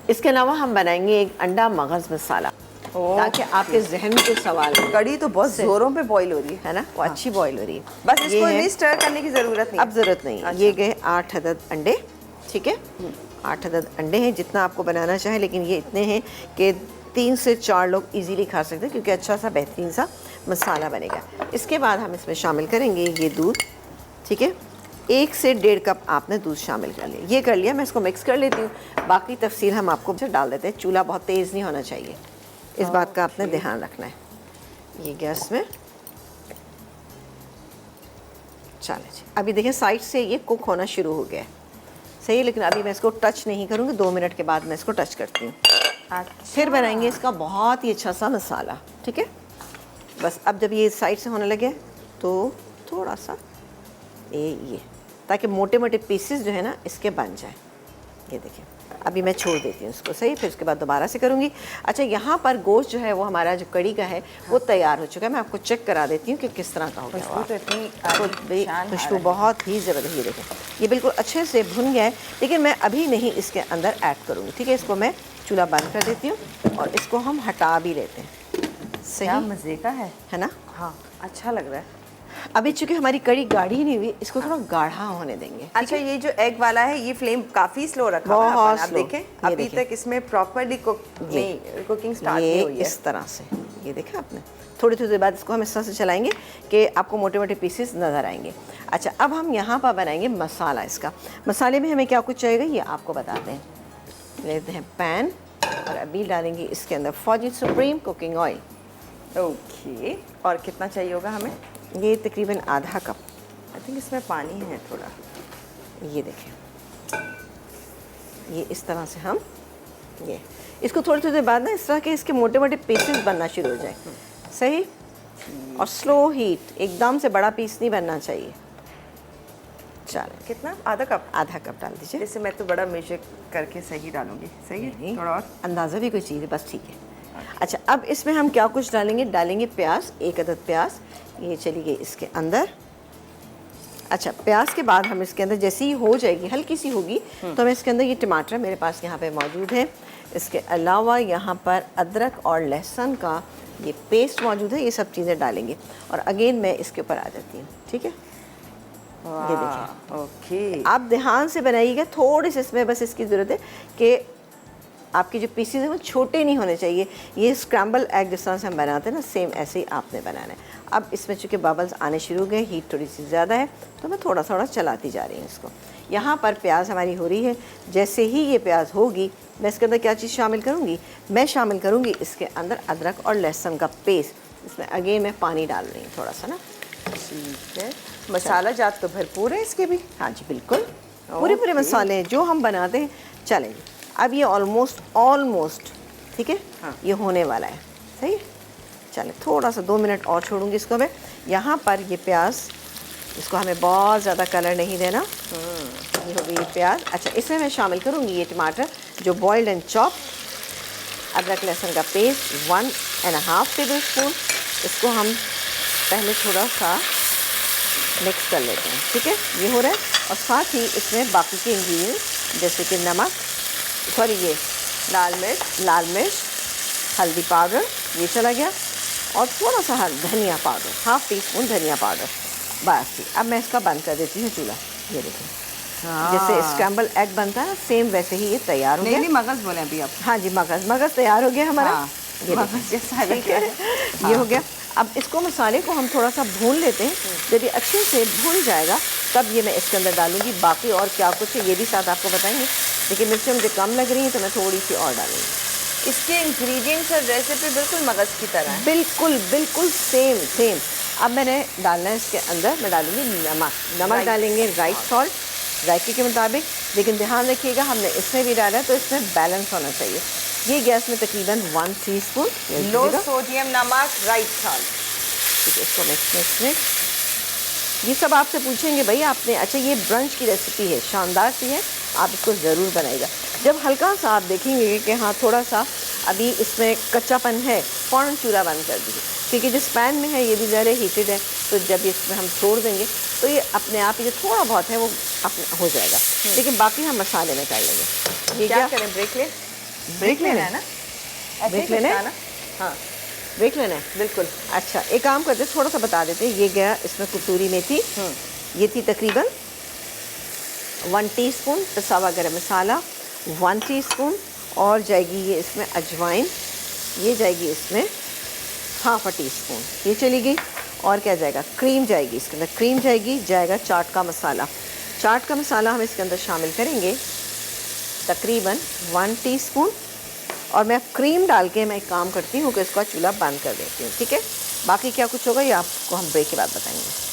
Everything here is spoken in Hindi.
इसके अलावा हम बनाएंगे एक अंडा मगज़ मसाला, ताकि आपके जहन में कुछ सवाल हो। कड़ी तो बहुत जोरों पे बॉईल हो रही है ना, वो अच्छी बॉईल हो रही है। बस इसको नहीं स्टर करने की ज़रूरत नहीं। अब ज़रूरत नहीं है। ये गए 8 अदद अंडे, ठीक है, 8 अदद अंडे हैं, जितना आपको बनाना चाहे, लेकिन ये इतने हैं कि 3 से 4 लोग इजीली खा सकते हैं, क्योंकि अच्छा सा बेहतरीन सा मसाला बनेगा। इसके बाद हम इसमें शामिल करेंगे ये दूध, ठीक है, 1 से 1.5 कप आपने दूध शामिल कर लिया। ये कर लिया, मैं इसको मिक्स कर लेती हूँ। बाकी तफसील हम आपको डाल देते हैं। चूल्हा बहुत तेज़ नहीं होना चाहिए, इस बात का आपने ध्यान रखना है। ये गैस में चले जी। अभी देखें साइड से ये कुक होना शुरू हो गया है, सही है, लेकिन अभी मैं इसको टच नहीं करूँगी। 2 मिनट के बाद मैं इसको टच करती हूँ। फिर बनाएंगे इसका बहुत ही अच्छा सा मसाला, ठीक है। बस अब जब ये साइड से होने लगे तो थोड़ा सा ये ताकि मोटे मोटे पीसेस जो है ना इसके बन जाए। ये देखिए, अभी मैं छोड़ देती हूँ इसको, सही, फिर उसके बाद दोबारा से करूँगी। अच्छा, यहाँ पर गोश्त जो है वो हमारा जो कड़ी का है वो तैयार हो चुका है। मैं आपको चेक करा देती हूँ कि किस तरह का हो गया। खुशबू तो इतनी खुशबू बहुत ही ज़बरदस्त। ये देखें, ये बिल्कुल अच्छे से भुन गया है, लेकिन मैं अभी नहीं इसके अंदर ऐड करूँगी, ठीक है। इसको मैं चूल्हा बंद कर देती हूँ और इसको हम हटा भी लेते हैं। सही मज़े का है ना। हाँ, अच्छा लग रहा है। अभी चूंकि हमारी कड़ी गाढ़ी नहीं हुई, इसको थोड़ा गाढ़ा होने देंगे। अच्छा, ये जो एग वाला है ये फ्लेम काफ़ी स्लो रखा हुआ है बहुत आप देखें अभी तक इसमें प्रॉपर्ली कुकिंग स्टार्ट नहीं हुई है। इस तरह से ये देखा आपने। थोड़ी थोड़ी देर बाद इसको हम इस तरह से चलाएंगे कि आपको मोटे मोटे पीसेस नज़र आएंगे। अच्छा, अब हम यहाँ पर बनाएंगे मसाला। इसका मसाले में हमें क्या कुछ चाहिएगा ये आपको बताते हैं। लेते हैं पैन और अभी डालेंगे इसके अंदर फौजी सुप्रीम कुकिंग ऑयल। ओके, और कितना चाहिए होगा हमें? ये तकरीबन आधा कप। आई थिंक इसमें पानी है थोड़ा। ये देखें, ये इस तरह से हम ये इसको थोड़ी थोड़ी देर बाद ना इस तरह के इसके मोटे मोटे पीसेस बनना शुरू हो जाए, सही, और स्लो हीट, एकदम से बड़ा पीस नहीं बनना चाहिए। चलो, कितना? आधा कप? आधा कप डाल दीजिए। जैसे मैं तो बड़ा मेजर करके सही डालूंगी। सही है, थोड़ा और अंदाज़ा भी कोई चीज़ है, बस ठीक है। अच्छा, अब इसमें हम क्या कुछ डालेंगे? डालेंगे प्याज, 1 अदद प्याज, ये चली गई इसके अंदर। अच्छा, प्याज के बाद हम इसके अंदर जैसे ही हो जाएगी, हल्की सी होगी, तो हम इसके अंदर ये टमाटर मेरे पास यहाँ पे मौजूद है। इसके अलावा यहाँ पर अदरक और लहसुन का ये पेस्ट मौजूद है। ये सब चीज़ें डालेंगे और अगेन मैं इसके ऊपर आ जाती हूँ, ठीक है। ये देखिए, ओके, आप ध्यान से बनाइएगा। थोड़ी सी इसमें बस इसकी ज़रूरत है कि आपके जो पीसेस हैं वो छोटे नहीं होने चाहिए। ये स्क्रैम्बल एग जिस तरह से हम बनाते हैं ना, सेम ऐसे ही आपने बनाना है। अब इसमें चूँकि बबल्स आने शुरू हो गए, हीट थोड़ी सी ज़्यादा है, तो मैं थोड़ा थोड़ा चलाती जा रही हूँ इसको। यहाँ पर प्याज हमारी हो रही है। जैसे ही ये प्याज होगी, मैं इसके अंदर क्या चीज़ शामिल करूँगी? मैं शामिल करूँगी इसके अंदर अदरक और लहसुन का पेस्ट। इसमें अगेन मैं पानी डाल रही हूँ थोड़ा सा ना। ठीक है, मसाला जात तो भरपूर है इसके भी। हाँ जी, बिल्कुल पूरे मसाले हैं जो हम बनाते हैं। चलेंगे, अब ये ऑलमोस्ट ठीक है। हाँ, ये होने वाला है, सही है। चले, थोड़ा सा 2 मिनट और छोड़ूंगी इसको मैं। यहाँ पर ये प्याज, इसको हमें बहुत ज़्यादा कलर नहीं देना। ये हो गई ये प्याज। अच्छा, इसमें मैं शामिल करूँगी ये टमाटर जो बॉइल्ड एंड चॉप, अदरक लहसुन का पेस्ट 1.5 टेबल स्पून। इसको हम पहले थोड़ा सा मिक्स कर लेते हैं, ठीक है। ये हो रहा है, और साथ ही इसमें बाकी के इंग्रेडिएंट्स जैसे कि नमक, सॉरी ये लाल मिर्च, हल्दी पाउडर, ये चला गया, और थोड़ा सा धनिया पाउडर, 1/2 टीस्पून धनिया पाउडर। बस, अब मैं इसका बंद कर देती हूँ चूल्हा। ये देखिए, जैसे स्क्रैम्बल एग बनता है ना, सेम वैसे ही ये तैयार हो गया। नहीं, मगज़ बोले अभी आप। हाँ जी, मगज़ तैयार हो गया हमारा। हाँ, ये मगज़ जैसा ये हो गया। अब इसको मसाले को हम थोड़ा सा भून लेते हैं। जब ये अच्छे से भून जाएगा तब ये मैं इसके अंदर डालूंगी। बाकी और क्या कुछ है ये भी साथ आपको बताएंगे, लेकिन मिर्चें मुझे कम लग रही हैं तो मैं थोड़ी सी और डालूंगी। इसके इंग्रेडिएंट्स और रेसिपी बिल्कुल मगज़ की तरह है। बिल्कुल सेम। अब मैंने डालना है इसके अंदर, मैं डालूंगी नमक डालेंगे, राइट सॉल्ट जायके के मुताबिक, लेकिन ध्यान रखिएगा हमने इसमें भी डाला है तो इसमें बैलेंस होना चाहिए। ये गैस में तकरीबन 1 टीस्पून लो सोडियम नमक, राइट सॉल्ट, ठीक है। इसको मिक्स। ये सब आपसे पूछेंगे भाई आपने, अच्छा ये ब्रंच की रेसिपी है, शानदार सी है, आप इसको ज़रूर बनाइएगा। जब हल्का सा आप देखेंगे कि हाँ थोड़ा सा अभी इसमें कच्चापन है, फ़ौरन चूल्हा बंद कर दीजिए, क्योंकि जिस पैन में है ये भी ज़्यादा हीटेड है, तो जब इसमें हम छोड़ देंगे तो ये अपने आप ही जो थोड़ा बहुत है वो अपना हो जाएगा। लेकिन बाकी हम मसाले में कर लेंगे। ये क्या करें, ब्रेक लें? ब्रेक लेना है ना? ऐसे ब्रेक ही लेना कुछ है? था ना? हाँ, ब्रेक लेना है। बिल्कुल। अच्छा, एक काम करते हैं, थोड़ा सा बता देते हैं। ये गया इसमें कसूरी मेथी, ये थी तकरीबन 1 टीस्पून पिसा हुआ गरम मसाला, 1 टीस्पून, और जाएगी ये इसमें अजवाइन, ये जाएगी इसमें ½ टीस्पून, ये चली गई। और क्या जाएगा? क्रीम जाएगी इसके अंदर, क्रीम जाएगी, जाएगा चाट का मसाला। चाट का मसाला हम इसके अंदर शामिल करेंगे तकरीबन 1 टीस्पून। और मैं क्रीम डाल के मैं एक काम करती हूँ कि इसका चूल्हा बंद कर देती हूँ, ठीक है? बाकी क्या कुछ होगा ये आपको हम ब्रेक के बाद बताएंगे।